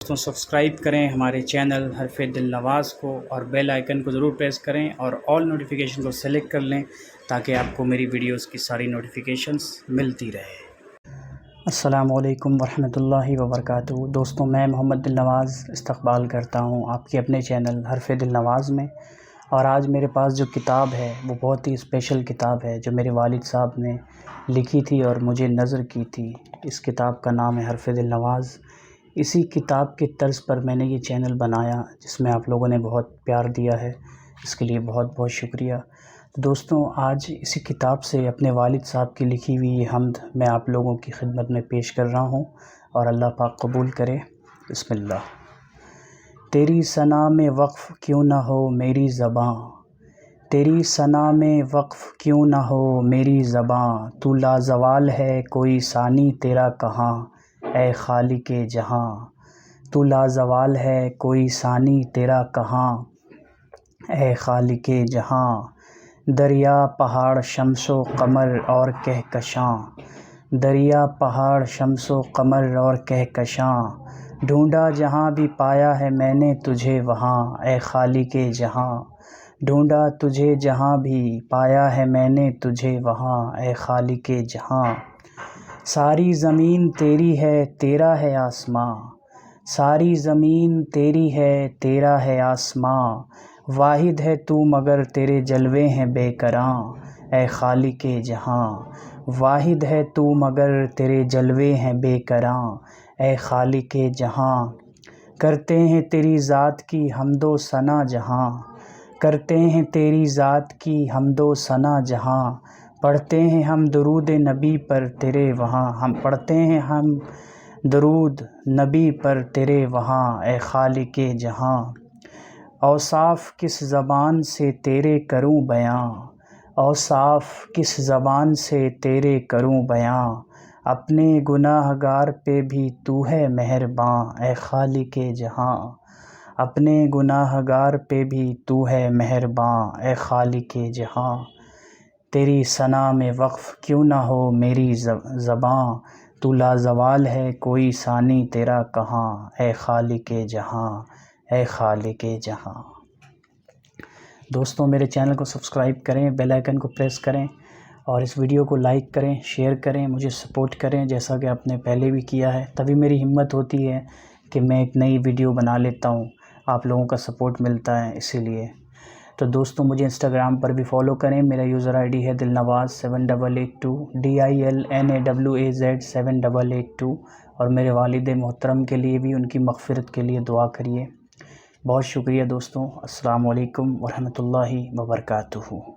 تو سبسکرائب کریں ہمارے چینل حرف دل نواز کو، اور بیل آئیکن کو ضرور پریس کریں اور آل نوٹیفیکیشن کو سلیکٹ کر لیں تاکہ آپ کو میری ویڈیوز کی ساری نوٹیفیکیشنز ملتی رہے۔ السلام علیکم ورحمۃ اللہ وبرکاتہ۔ دوستوں، میں محمد دل نواز استقبال کرتا ہوں آپ کے اپنے چینل حرف دل نواز میں، اور آج میرے پاس جو کتاب ہے وہ بہت ہی اسپیشل کتاب ہے جو میرے والد صاحب نے لکھی تھی اور مجھے نذر کی تھی۔ اس کتاب کا نام ہے حرف دل نواز۔ اسی کتاب کے طرز پر میں نے یہ چینل بنایا جس میں آپ لوگوں نے بہت پیار دیا ہے، اس کے لیے بہت بہت شکریہ۔ دوستوں، آج اسی کتاب سے اپنے والد صاحب کی لکھی ہوئی یہ حمد میں آپ لوگوں کی خدمت میں پیش کر رہا ہوں، اور اللہ پاک قبول کرے۔ بسم اللہ۔ تیری ثنا میں وقف کیوں نہ ہو میری زباں، تیری ثنا میں وقف کیوں نہ ہو میری زباں، تو لازوال ہے کوئی ثانی تیرا کہاں، اے خالق جہاں، تو لازوال ہے کوئی ثانی تیرا کہاں، اے خالق جہاں۔ دریا پہاڑ شمس و قمر اور کہکشاں، دریا پہاڑ شمس و قمر اور کہکشاں، ڈھونڈا جہاں بھی پایا ہے میں نے تجھے وہاں، اے خالق جہاں، ڈھونڈا تجھے جہاں بھی پایا ہے میں نے تجھے وہاں، اے خالق جہاں۔ ساری زمین تیری ہے تیرا ہے آسماں، ساری زمین تیری ہے تیرا ہے آسماں، واحد ہے تو مگر تیرے جلوے ہیں بے کراں، اے خالق جہاں، واحد ہے تو مگر تیرے جلوے ہیں بے کراں، اے خالق جہاں۔ کرتے ہیں تیری ذات کی حمد و ثنا جہاں، کرتے ہیں تیری ذات کی حمد و ثنا جہاں، پڑھتے ہیں ہم درود نبی پر تیرے وہاں، ہم پڑھتے ہیں ہم درود نبی پر تیرے وہاں، اے خالق جہاں۔ اوصاف کس زبان سے تیرے کروں بیاں، اوصاف کس زبان سے تیرے کروں بیاں، اپنے گناہ گار پہ بھی تو ہے مہرباں، اے خالق جہاں، اپنے گناہ گار پہ بھی تو ہے مہرباں، اے خالق جہاں۔ تیری ثنا میں وقف کیوں نہ ہو میری زباں، تو لازوال ہے کوئی ثانی تیرا کہاں، اے خالق جہاں، اے خالق جہاں۔ دوستوں، میرے چینل کو سبسکرائب کریں، بیل آئیکن کو پریس کریں، اور اس ویڈیو کو لائک کریں، شیئر کریں، مجھے سپورٹ کریں جیسا کہ آپ نے پہلے بھی کیا ہے، تبھی میری ہمت ہوتی ہے کہ میں ایک نئی ویڈیو بنا لیتا ہوں، آپ لوگوں کا سپورٹ ملتا ہے اسی لیے۔ تو دوستوں، مجھے انسٹاگرام پر بھی فالو کریں، میرا یوزر آئی ڈی ہے دل نواز 7882 DILNAWAZ 7882، اور میرے والد محترم کے لیے بھی ان کی مغفرت کے لیے دعا کریے۔ بہت شکریہ دوستوں، السلام علیکم ورحمۃ اللہ وبرکاتہ۔